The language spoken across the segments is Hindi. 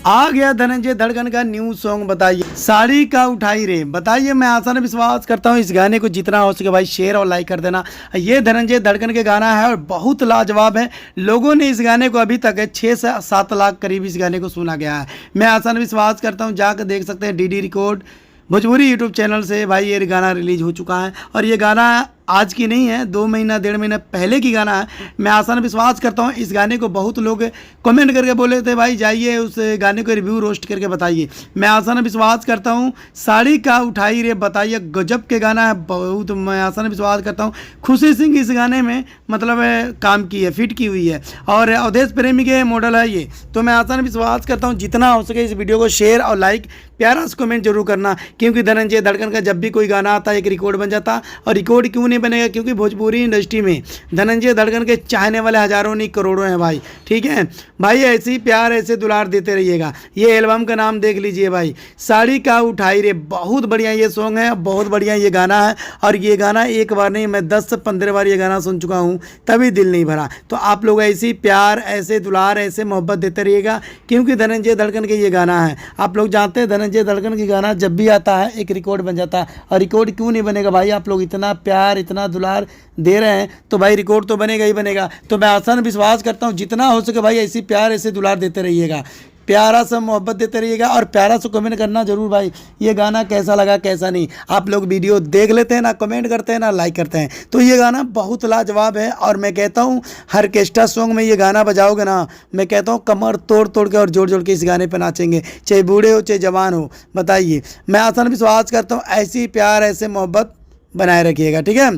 आ गया धनंजय धड़कन का न्यू सॉन्ग। बताइए साड़ी का उठाई रे। बताइए मैं आसान विश्वास करता हूँ इस गाने को जितना हो सके भाई शेयर और लाइक कर देना। ये धनंजय धड़कन के गाना है और बहुत लाजवाब है। लोगों ने इस गाने को अभी तक 6 से 7 लाख करीब इस गाने को सुना गया है। मैं आसान विश्वास करता हूँ जाकर देख सकते हैं DD record Bhojpuri YouTube channel से भाई ये गाना रिलीज हो चुका है। और ये गाना आज की नहीं है, 2 महीना 1.5 महीना पहले की गाना है। मैं आसान विश्वास करता हूँ इस गाने को बहुत लोग कमेंट करके बोले थे भाई जाइए उस गाने को रिव्यू रोस्ट करके बताइए। मैं आसान विश्वास करता हूँ साड़ी का उठाई रे बताइए गजब के गाना है बहुत। मैं आसान विश्वास करता हूँ खुशी सिंह इस गाने में मतलब काम की है, फिट की हुई है और अवधेश प्रेमी के मॉडल है ये। तो मैं आसान विश्वास करता हूँ जितना हो सके इस वीडियो को शेयर और लाइक प्यारा सा कमेंट जरूर करना, क्योंकि धनंजय धड़कन का जब भी कोई गाना आता है एक रिकॉर्ड बन जाता। और रिकॉर्ड क्यों नहीं बनेगा, क्योंकि भोजपुरी इंडस्ट्री में धनंजय धड़कन के चाहने वाले हजारों नहीं करोड़ों हैं भाई। ठीक है भाई, ऐसे ही प्यार ऐसे दुलार देते रहिएगा। ये एल्बम का नाम देख लीजिए भाई, साड़ी का उठाई रे। बहुत बढ़िया ये सॉन्ग है, बहुत बढ़िया ये गाना है। और ये गाना एक बार नहीं मैं 10 से 15 बार ये गाना सुन चुका हूँ तभी दिल नहीं भरा। तो आप लोग ऐसे ही प्यार ऐसे दुलार ऐसे मोहब्बत देते रहिएगा, क्योंकि धनंजय धड़कन के ये गाना है। आप लोग जानते हैं धनंजय धड़कन की गाना जब भी आता है एक रिकॉर्ड बन जाता है। और रिकॉर्ड क्यों नहीं बनेगा भाई, आप लोग इतना प्यार इतना दुलार दे रहे हैं तो भाई रिकॉर्ड तो बनेगा ही बनेगा। तो मैं आसान विश्वास करता हूँ जितना हो सके भाई ऐसी प्यार ऐसे दुलार देते रहिएगा, प्यारा सा मोहब्बत देते रहिएगा और प्यारा सा कमेंट करना जरूर भाई ये गाना कैसा लगा कैसा नहीं। आप लोग वीडियो देख लेते हैं ना कमेंट करते हैं ना लाइक करते हैं। तो ये गाना बहुत लाजवाब है और मैं कहता हूँ हर केस्टा सॉन्ग में ये गाना बजाओगे ना, मैं कहता हूँ कमर तोड़ तोड़ के और जोड़ जोड़ के इस गाने पर नाचेंगे, चाहे बूढ़े हो चाहे जवान हो। बताइए मैं आसान विश्वास करता हूँ ऐसी प्यार ऐसे मोहब्बत बनाए रखिएगा। ठीक है,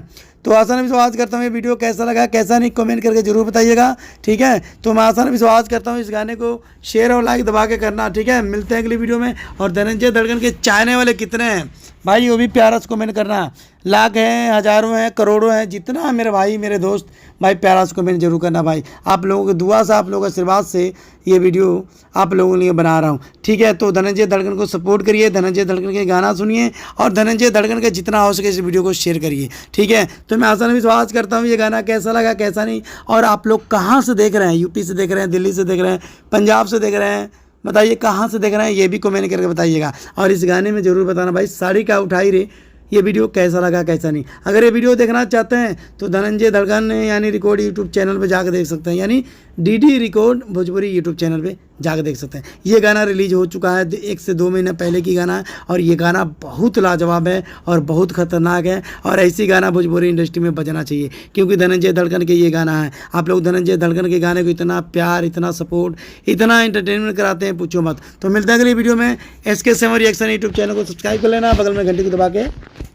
तो आसान विश्वास करता हूँ ये वीडियो कैसा लगा कैसा नहीं कमेंट करके जरूर बताइएगा। ठीक है, तो मैं आसान विश्वास करता हूँ इस गाने को शेयर और लाइक दबा के करना। ठीक है, मिलते हैं अगली वीडियो में। और धनंजय धड़कन के चाहने वाले कितने हैं भाई वो भी प्यारा से कमेंट करना। लाख हैं हजारों हैं करोड़ों हैं जितना है मेरे भाई मेरे दोस्त भाई प्यारा से कमेंट जरूर करना भाई। आप लोगों की दुआ से आप लोगों के आशीर्वाद से ये वीडियो आप लोगों के लिए बना रहा हूँ। ठीक है, तो धनंजय धड़कन को सपोर्ट करिए, धनंजय धड़कन के गाना सुनिए और धनंजय धड़कन का जितना हो सके इस वीडियो को शेयर करिए। ठीक है, तो मैं आसान विश्वास करता हूँ ये गाना कैसा लगा कैसा नहीं। और आप लोग कहाँ से देख रहे हैं, यूपी से देख रहे हैं, दिल्ली से देख रहे हैं, पंजाब से देख रहे हैं, बताइए कहाँ से देख रहे हैं ये भी कमेंट करके बताइएगा। और इस गाने में ज़रूर बताना भाई साड़ी का उठाई रे ये वीडियो कैसा लगा कैसा नहीं। अगर ये वीडियो देखना चाहते हैं तो धनंजय धड़कन यानी रिकॉर्ड यूट्यूब चैनल पे जाकर देख सकते हैं, यानी DD record Bhojpuri YouTube channel पे जाकर देख सकते हैं। ये गाना रिलीज हो चुका है 1 से 2 महीने पहले की गाना है और ये गाना बहुत लाजवाब है और बहुत ख़तरनाक है। और ऐसी गाना भोजपुरी इंडस्ट्री में बजना चाहिए, क्योंकि धनंजय धड़कन के ये गाना है। आप लोग धनंजय धड़कन के गाने को इतना प्यार इतना सपोर्ट इतना एंटरटेनमेंट कराते हैं पूछो मत। तो मिलते हैं अगली वीडियो में। SK7 रिएक्शन यूट्यूब चैनल को सब्सक्राइब कर लेना, बगल में घंटी को दबा के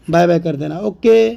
बाय बाय कर देना। ओके।